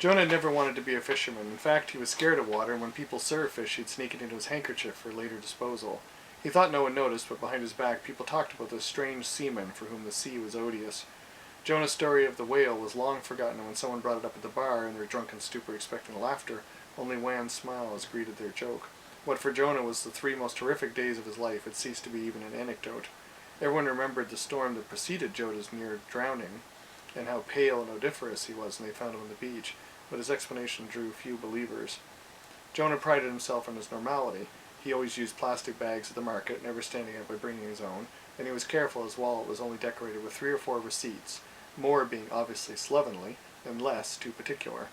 Jonah never wanted to be a fisherman. In fact, he was scared of water, and when people served fish, he'd sneak it into his handkerchief for later disposal. He thought no one noticed, but behind his back, people talked about this strange seaman for whom the sea was odious. Jonah's story of the whale was long forgotten, and when someone brought it up at the bar, in their drunken stupor expecting laughter, only wan smiles greeted their joke. What for Jonah was the 3 most horrific days of his life had ceased to be even an anecdote. Everyone remembered the storm that preceded Jonah's near drowning, and how pale and odoriferous he was when they found him on the beach, but his explanation drew few believers. Jonah prided himself on his normality. He always used plastic bags at the market, never standing up by bringing his own, and he was careful his wallet was only decorated with 3 or 4 receipts, more being obviously slovenly, and less too particular.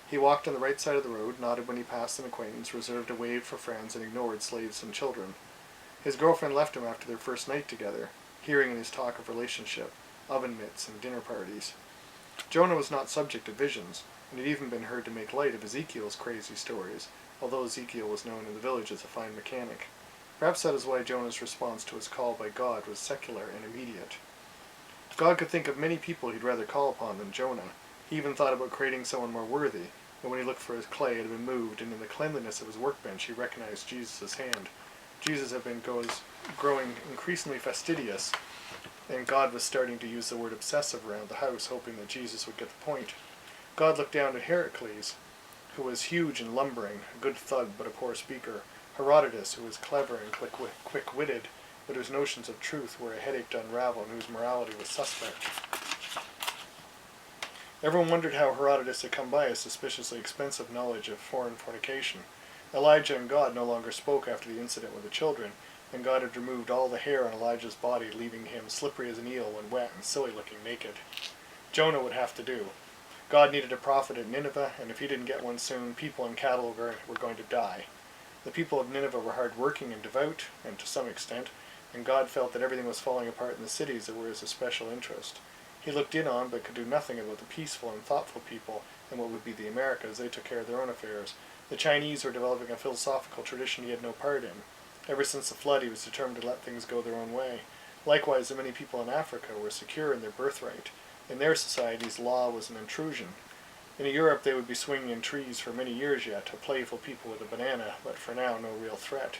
He walked on the right side of the road, nodded when he passed an acquaintance, reserved a wave for friends, and ignored slaves and children. His girlfriend left him after their first night together, hearing in his talk of relationship, oven mitts, and dinner parties. Jonah was not subject to visions, and had even been heard to make light of Ezekiel's crazy stories, although Ezekiel was known in the village as a fine mechanic. Perhaps that is why Jonah's response to his call by God was secular and immediate. God could think of many people he'd rather call upon than Jonah. He even thought about creating someone more worthy, and when he looked for his clay, it had been moved, and in the cleanliness of his workbench he recognized Jesus' hand. Jesus had been growing increasingly fastidious, and God was starting to use the word obsessive around the house, hoping that Jesus would get the point. God looked down at Heracles, who was huge and lumbering, a good thug but a poor speaker, Herodotus, who was clever and quick-witted, but whose notions of truth were a headache to unravel and whose morality was suspect. Everyone wondered how Herodotus had come by a suspiciously expensive knowledge of foreign fornication. Elijah and God no longer spoke after the incident with the children, and God had removed all the hair on Elijah's body, leaving him slippery as an eel when wet and silly-looking naked. Jonah would have to do. God needed a prophet at Nineveh, and if he didn't get one soon, people and cattle were going to die. The people of Nineveh were hard-working and devout, and to some extent, and God felt that everything was falling apart in the cities that were his especial interest. He looked in on, but could do nothing about the peaceful and thoughtful people and what would be the Americas. They took care of their own affairs. The Chinese were developing a philosophical tradition he had no part in. Ever since the flood, he was determined to let things go their own way. Likewise, the many people in Africa were secure in their birthright. In their societies, law was an intrusion. In Europe, they would be swinging in trees for many years yet, a playful people with a banana, but for now no real threat.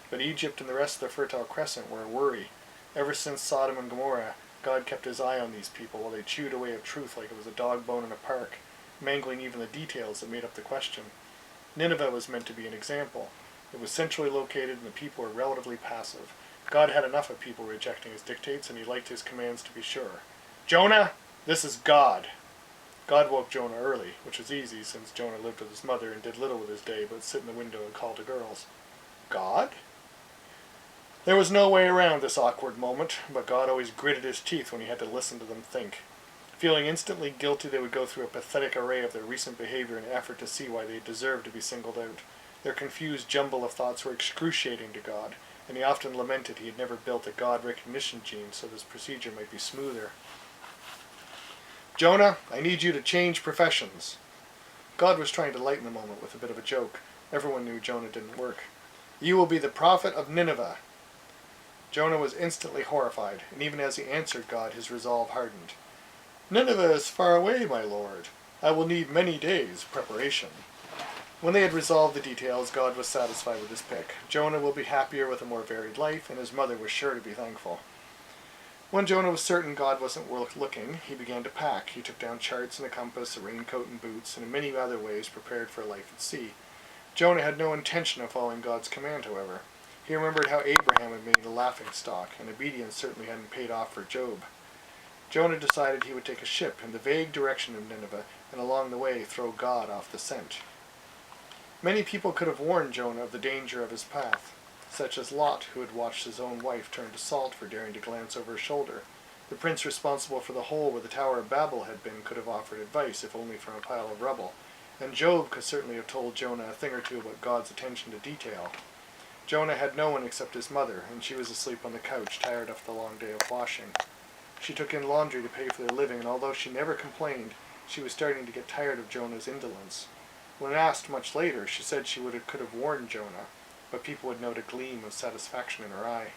But Egypt and the rest of the Fertile Crescent were a worry. Ever since Sodom and Gomorrah, God kept his eye on these people while they chewed away at truth like it was a dog bone in a park, mangling even the details that made up the question. Nineveh was meant to be an example. It was centrally located and the people were relatively passive. God had enough of people rejecting his dictates, and he liked his commands to be sure. Jonah, this is God. God woke Jonah early, which was easy since Jonah lived with his mother and did little with his day but sit in the window and call to girls. God? There was no way around this awkward moment, but God always gritted his teeth when he had to listen to them think. Feeling instantly guilty, they would go through a pathetic array of their recent behavior in an effort to see why they deserved to be singled out. Their confused jumble of thoughts were excruciating to God, and he often lamented he had never built a God recognition gene so this procedure might be smoother. Jonah, I need you to change professions. God was trying to lighten the moment with a bit of a joke. Everyone knew Jonah didn't work. You will be the prophet of Nineveh. Jonah was instantly horrified, and even as he answered God, his resolve hardened. Nineveh is far away, my lord. I will need many days' preparation. When they had resolved the details, God was satisfied with his pick. Jonah will be happier with a more varied life, and his mother was sure to be thankful. When Jonah was certain God wasn't worth looking, he began to pack. He took down charts and a compass, a raincoat and boots, and in many other ways prepared for a life at sea. Jonah had no intention of following God's command, however. He remembered how Abraham had made a laughingstock, and obedience certainly hadn't paid off for Job. Jonah decided he would take a ship in the vague direction of Nineveh, and along the way throw God off the scent. Many people could have warned Jonah of the danger of his path, such as Lot, who had watched his own wife turn to salt for daring to glance over his shoulder. The prince responsible for the hole where the Tower of Babel had been could have offered advice, if only from a pile of rubble, and Job could certainly have told Jonah a thing or two about God's attention to detail. Jonah had no one except his mother, and she was asleep on the couch, tired after the long day of washing. She took in laundry to pay for their living, and although she never complained, she was starting to get tired of Jonah's indolence. When asked much later, she said she could have warned Jonah, but people would note a gleam of satisfaction in her eye.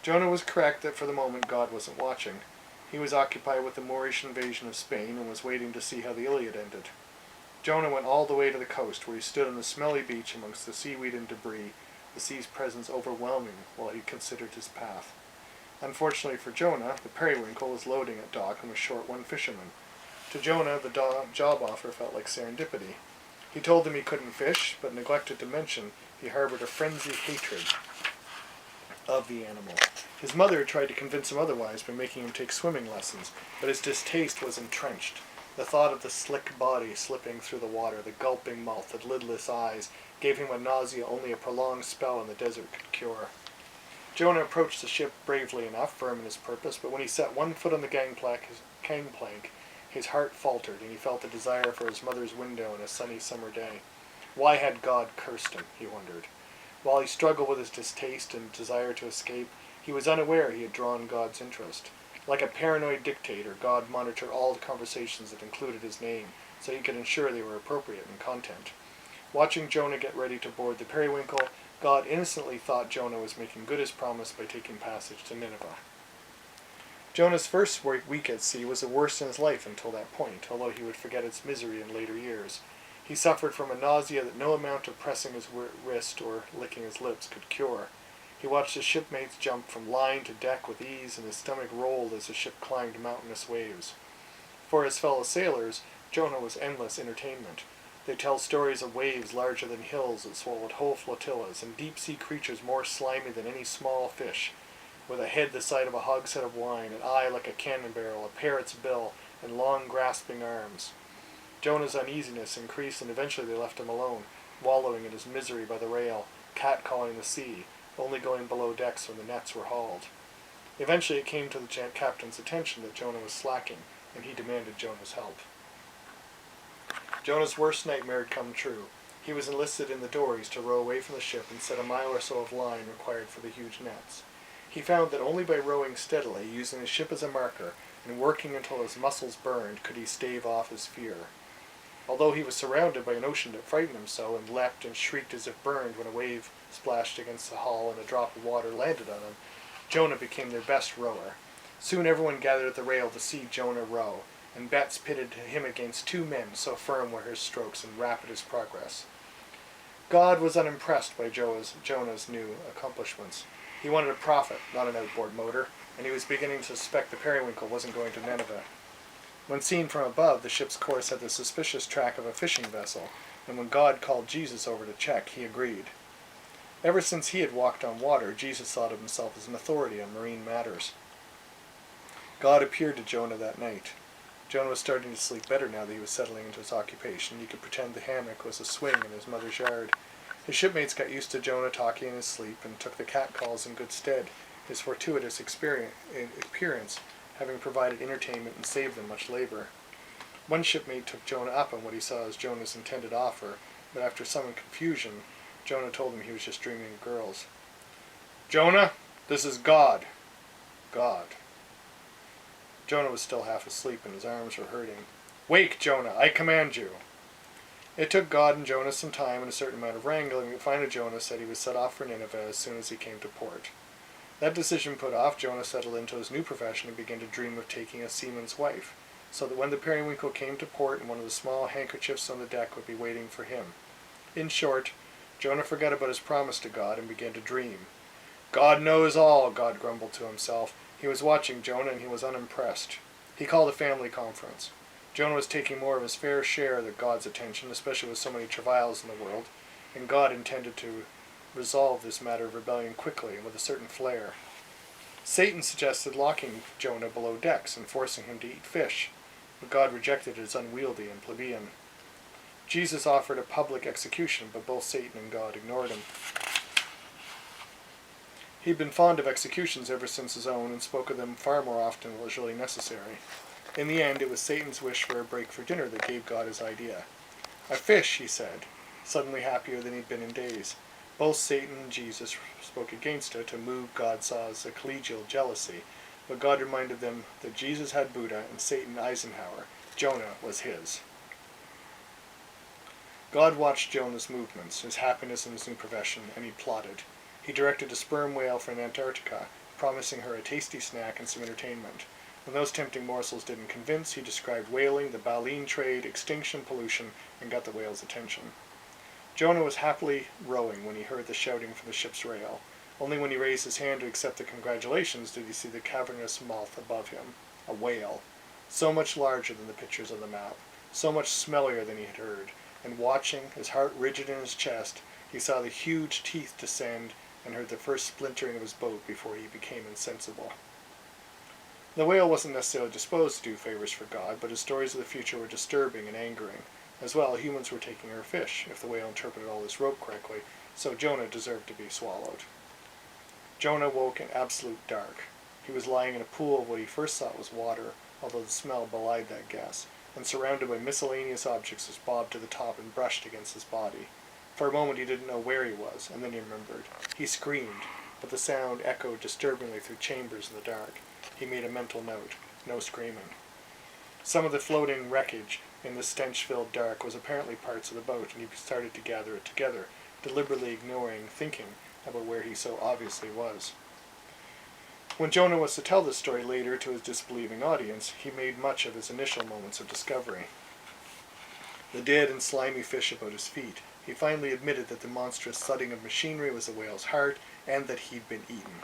Jonah was correct that for the moment God wasn't watching. He was occupied with the Moorish invasion of Spain and was waiting to see how the Iliad ended. Jonah went all the way to the coast, where he stood on the smelly beach amongst the seaweed and debris, the sea's presence overwhelming while he considered his path. Unfortunately for Jonah, the periwinkle was loading at dock and was short one fisherman. To Jonah, the job offer felt like serendipity. He told them he couldn't fish, but neglected to mention he harbored a frenzied hatred of the animal. His mother tried to convince him otherwise by making him take swimming lessons, but his distaste was entrenched. The thought of the slick body slipping through the water, the gulping mouth, the lidless eyes, gave him a nausea only a prolonged spell in the desert could cure. Jonah approached the ship bravely enough, firm in his purpose, but when he set one foot on the gangplank, his heart faltered, and he felt a desire for his mother's window on a sunny summer day. Why had God cursed him, he wondered. While he struggled with his distaste and desire to escape, he was unaware he had drawn God's interest. Like a paranoid dictator, God monitored all the conversations that included his name, so he could ensure they were appropriate in content. Watching Jonah get ready to board the periwinkle, God innocently thought Jonah was making good his promise by taking passage to Nineveh. Jonah's first week at sea was the worst in his life until that point, although he would forget its misery in later years. He suffered from a nausea that no amount of pressing his wrist or licking his lips could cure. He watched his shipmates jump from line to deck with ease, and his stomach rolled as the ship climbed mountainous waves. For his fellow sailors, Jonah was endless entertainment. They tell stories of waves larger than hills that swallowed whole flotillas, and deep-sea creatures more slimy than any small fish, with a head the size of a hogshead of wine, an eye like a cannon barrel, a parrot's bill, and long grasping arms. Jonah's uneasiness increased, and eventually they left him alone, wallowing in his misery by the rail, cat-calling the sea, only going below decks when the nets were hauled. Eventually it came to the captain's attention that Jonah was slacking, and he demanded Jonah's help. Jonah's worst nightmare had come true. He was enlisted in the dories to row away from the ship and set a mile or so of line required for the huge nets. He found that only by rowing steadily, using the ship as a marker, and working until his muscles burned, could he stave off his fear. Although he was surrounded by an ocean that frightened him so, and leapt and shrieked as if burned when a wave splashed against the hull and a drop of water landed on him, Jonah became their best rower. Soon everyone gathered at the rail to see Jonah row, and bets pitted him against two men, so firm were his strokes and rapid his progress. God was unimpressed by Jonah's new accomplishments. He wanted a prophet, not an outboard motor, and he was beginning to suspect the periwinkle wasn't going to Nineveh. When seen from above, the ship's course had the suspicious track of a fishing vessel, and when God called Jesus over to check, he agreed. Ever since he had walked on water, Jesus thought of himself as an authority on marine matters. God appeared to Jonah that night. Jonah was starting to sleep better now that he was settling into his occupation. He could pretend the hammock was a swing in his mother's yard. His shipmates got used to Jonah talking in his sleep and took the catcalls in good stead, his fortuitous appearance having provided entertainment and saved them much labor. One shipmate took Jonah up on what he saw as Jonah's intended offer, but after some confusion, Jonah told him he was just dreaming of girls. "Jonah, this is God." God. Jonah was still half asleep and his arms were hurting. "Wake, Jonah, I command you." It took God and Jonah some time and a certain amount of wrangling, but finally Jonah said he would set off for Nineveh as soon as he came to port. That decision put off, Jonah settled into his new profession and began to dream of taking a seaman's wife, so that when the periwinkle came to port and one of the small handkerchiefs on the deck would be waiting for him. In short, Jonah forgot about his promise to God and began to dream. "God knows all," God grumbled to himself. He was watching Jonah and he was unimpressed. He called a family conference. Jonah was taking more of his fair share of God's attention, especially with so many travails in the world, and God intended to resolve this matter of rebellion quickly and with a certain flair. Satan suggested locking Jonah below decks and forcing him to eat fish, but God rejected it as unwieldy and plebeian. Jesus offered a public execution, but both Satan and God ignored him. He'd been fond of executions ever since his own and spoke of them far more often than was really necessary. In the end, it was Satan's wish for a break for dinner that gave God his idea. "A fish," he said, suddenly happier than he'd been in days. Both Satan and Jesus spoke against it to move God saw as a collegial jealousy, but God reminded them that Jesus had Buddha and Satan Eisenhower. Jonah was his. God watched Jonah's movements, his happiness in his new profession, and he plotted. He directed a sperm whale for Antarctica, promising her a tasty snack and some entertainment. When those tempting morsels didn't convince, he described whaling, the baleen trade, extinction, pollution, and got the whale's attention. Jonah was happily rowing when he heard the shouting from the ship's rail. Only when he raised his hand to accept the congratulations did he see the cavernous mouth above him. A whale. So much larger than the pictures on the map. So much smellier than he had heard. And watching, his heart rigid in his chest, he saw the huge teeth descend and heard the first splintering of his boat before he became insensible. The whale wasn't necessarily disposed to do favors for God, but his stories of the future were disturbing and angering. As well, humans were taking her fish, if the whale interpreted all this rope correctly, so Jonah deserved to be swallowed. Jonah woke in absolute dark. He was lying in a pool of what he first thought was water, although the smell belied that guess, and surrounded by miscellaneous objects as bobbed to the top and brushed against his body. For a moment he didn't know where he was, and then he remembered. He screamed, but the sound echoed disturbingly through chambers in the dark. He made a mental note. No screaming. Some of the floating wreckage in the stench-filled dark was apparently parts of the boat, and he started to gather it together, deliberately ignoring thinking about where he so obviously was. When Jonah was to tell this story later to his disbelieving audience, he made much of his initial moments of discovery. The dead and slimy fish about his feet. He finally admitted that the monstrous thudding of machinery was the whale's heart, and that he'd been eaten.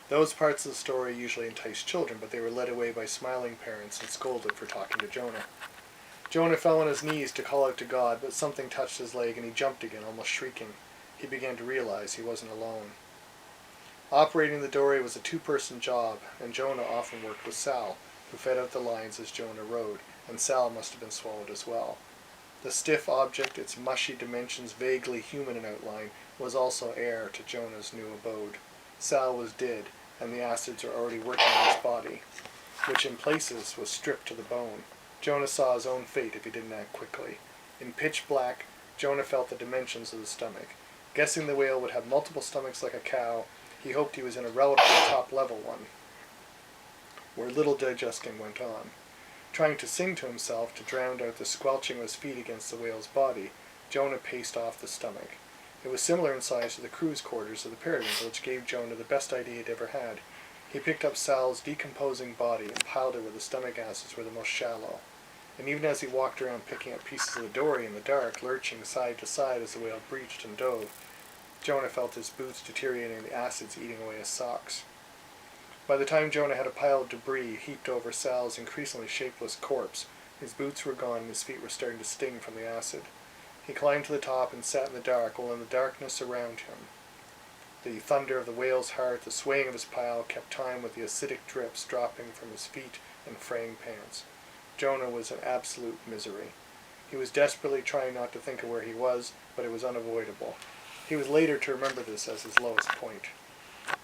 Those parts of the story usually enticed children, but they were led away by smiling parents and scolded for talking to Jonah. Jonah fell on his knees to call out to God, but something touched his leg and he jumped again, almost shrieking. He began to realize he wasn't alone. Operating the dory was a two-person job, and Jonah often worked with Sal, who fed out the lines as Jonah rowed, and Sal must have been swallowed as well. The stiff object, its mushy dimensions vaguely human in outline, was also heir to Jonah's new abode. Sal was dead, and the acids were already working on his body, which in places was stripped to the bone. Jonah saw his own fate if he didn't act quickly. In pitch black, Jonah felt the dimensions of the stomach. Guessing the whale would have multiple stomachs like a cow, he hoped he was in a relatively top-level one, where little digesting went on. Trying to sing to himself to drown out the squelching of his feet against the whale's body, Jonah paced off the stomach. It was similar in size to the crew's quarters of the Peregrine, which gave Jonah the best idea he'd ever had. He picked up Sal's decomposing body and piled it where the stomach acids were the most shallow. And even as he walked around picking up pieces of the dory in the dark, lurching side to side as the whale breached and dove, Jonah felt his boots deteriorating and the acids eating away his socks. By the time Jonah had a pile of debris heaped over Sal's increasingly shapeless corpse, his boots were gone and his feet were starting to sting from the acid. He climbed to the top and sat in the dark, while in the darkness around him, the thunder of the whale's heart, the swaying of his pile, kept time with the acidic drips dropping from his feet and fraying pants. Jonah was in absolute misery. He was desperately trying not to think of where he was, but it was unavoidable. He was later to remember this as his lowest point.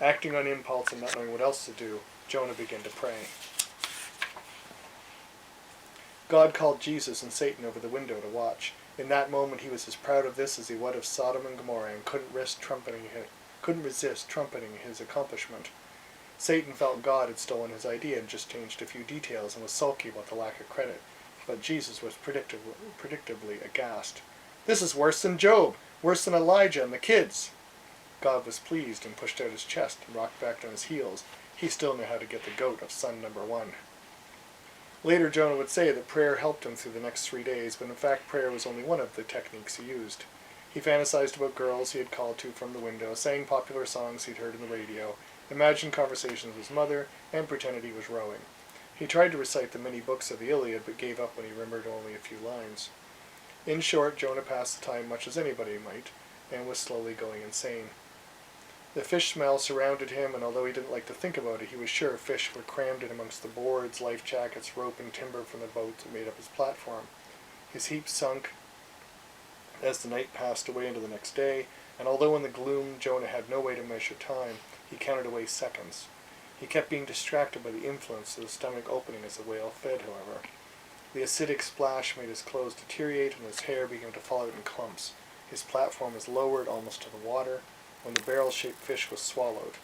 Acting on impulse and not knowing what else to do, Jonah began to pray. God called Jesus and Satan over the window to watch. In that moment he was as proud of this as he would of Sodom and Gomorrah, and couldn't resist trumpeting his accomplishment. Satan felt God had stolen his idea and just changed a few details and was sulky about the lack of credit, but Jesus was predictably aghast. "This is worse than Job, worse than Elijah and the kids." God was pleased and pushed out his chest and rocked back on his heels. He still knew how to get the goat of son number one. Later Jonah would say that prayer helped him through the next 3 days, but in fact prayer was only one of the techniques he used. He fantasized about girls he had called to from the window, sang popular songs he'd heard on the radio, imagined conversations with his mother, and pretended he was rowing. He tried to recite the many books of the Iliad, but gave up when he remembered only a few lines. In short, Jonah passed the time much as anybody might, and was slowly going insane. The fish smell surrounded him, and although he didn't like to think about it, he was sure fish were crammed in amongst the boards, life jackets, rope, and timber from the boat that made up his platform. His heap sunk as the night passed away into the next day, and although in the gloom Jonah had no way to measure time, he counted away seconds. He kept being distracted by the influence of the stomach opening as the whale fed, however. The acidic splash made his clothes deteriorate, and his hair began to fall out in clumps. His platform was lowered almost to the water, when the barrel-shaped fish was swallowed,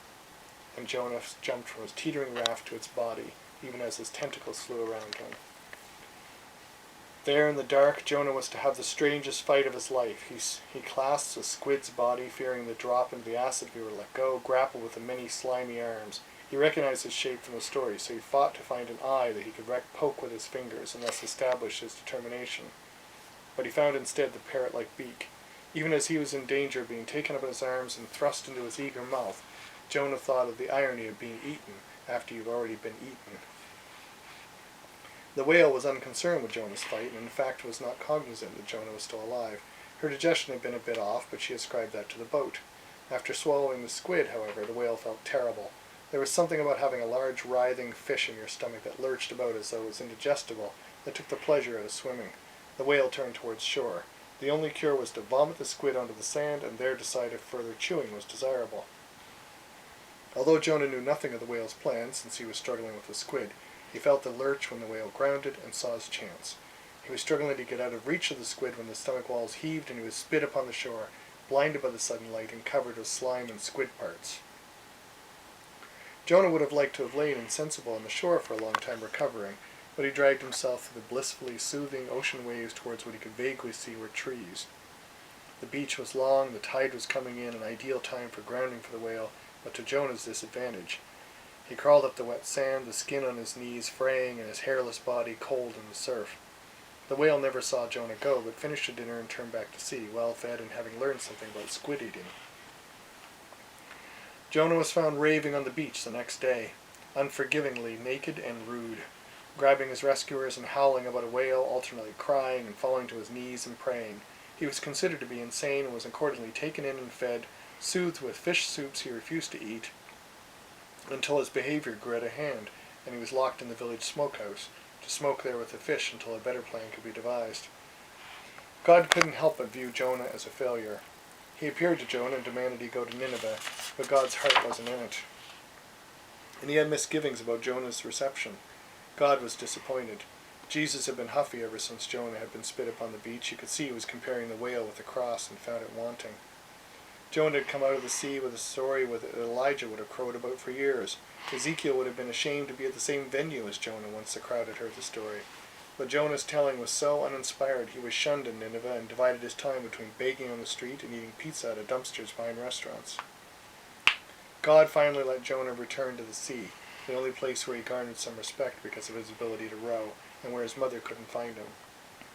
and Jonah jumped from his teetering raft to its body, even as his tentacles flew around him. There in the dark, Jonah was to have the strangest fight of his life. He clasped the squid's body, fearing the drop into the acid if he were let go, grappled with the many slimy arms. He recognized its shape from the story, so he fought to find an eye that he could poke with his fingers and thus establish his determination. But he found instead the parrot-like beak. Even as he was in danger of being taken up in his arms and thrust into his eager mouth, Jonah thought of the irony of being eaten after you've already been eaten. The whale was unconcerned with Jonah's fight, and in fact was not cognizant that Jonah was still alive. Her digestion had been a bit off, but she ascribed that to the boat. After swallowing the squid, however, the whale felt terrible. There was something about having a large writhing fish in your stomach that lurched about as though it was indigestible, that took the pleasure out of swimming. The whale turned towards shore. The only cure was to vomit the squid onto the sand and there decide if further chewing was desirable. Although Jonah knew nothing of the whale's plan, since he was struggling with the squid, he felt the lurch when the whale grounded and saw his chance. He was struggling to get out of reach of the squid when the stomach walls heaved and he was spit upon the shore, blinded by the sudden light and covered with slime and squid parts. Jonah would have liked to have lain insensible on the shore for a long time recovering, but he dragged himself through the blissfully soothing ocean waves towards what he could vaguely see were trees. The beach was long, the tide was coming in, an ideal time for grounding for the whale, but to Jonah's disadvantage. He crawled up the wet sand, the skin on his knees fraying and his hairless body cold in the surf. The whale never saw Jonah go, but finished the dinner and turned back to sea, well fed and having learned something about squid eating. Jonah was found raving on the beach the next day, unforgivingly naked and rude, grabbing his rescuers and howling about a whale, alternately crying and falling to his knees and praying. He was considered to be insane and was accordingly taken in and fed, soothed with fish soups he refused to eat, until his behavior grew out of hand, and he was locked in the village smokehouse, to smoke there with the fish until a better plan could be devised. God couldn't help but view Jonah as a failure. He appeared to Jonah and demanded he go to Nineveh, but God's heart wasn't in it. And he had misgivings about Jonah's reception. God was disappointed. Jesus had been huffy ever since Jonah had been spit upon the beach. You could see he was comparing the whale with the cross and found it wanting. Jonah had come out of the sea with a story that Elijah would have crowed about for years. Ezekiel would have been ashamed to be at the same venue as Jonah once the crowd had heard the story. But Jonah's telling was so uninspired he was shunned in Nineveh and divided his time between begging on the street and eating pizza at dumpsters behind restaurants. God finally let Jonah return to the sea, the only place where he garnered some respect because of his ability to row, and where his mother couldn't find him.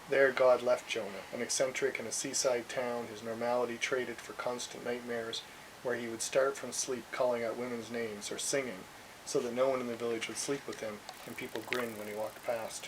There God left Jonah, an eccentric in a seaside town, his normality traded for constant nightmares, where he would start from sleep calling out women's names or singing, so that no one in the village would sleep with him, and people grinned when he walked past.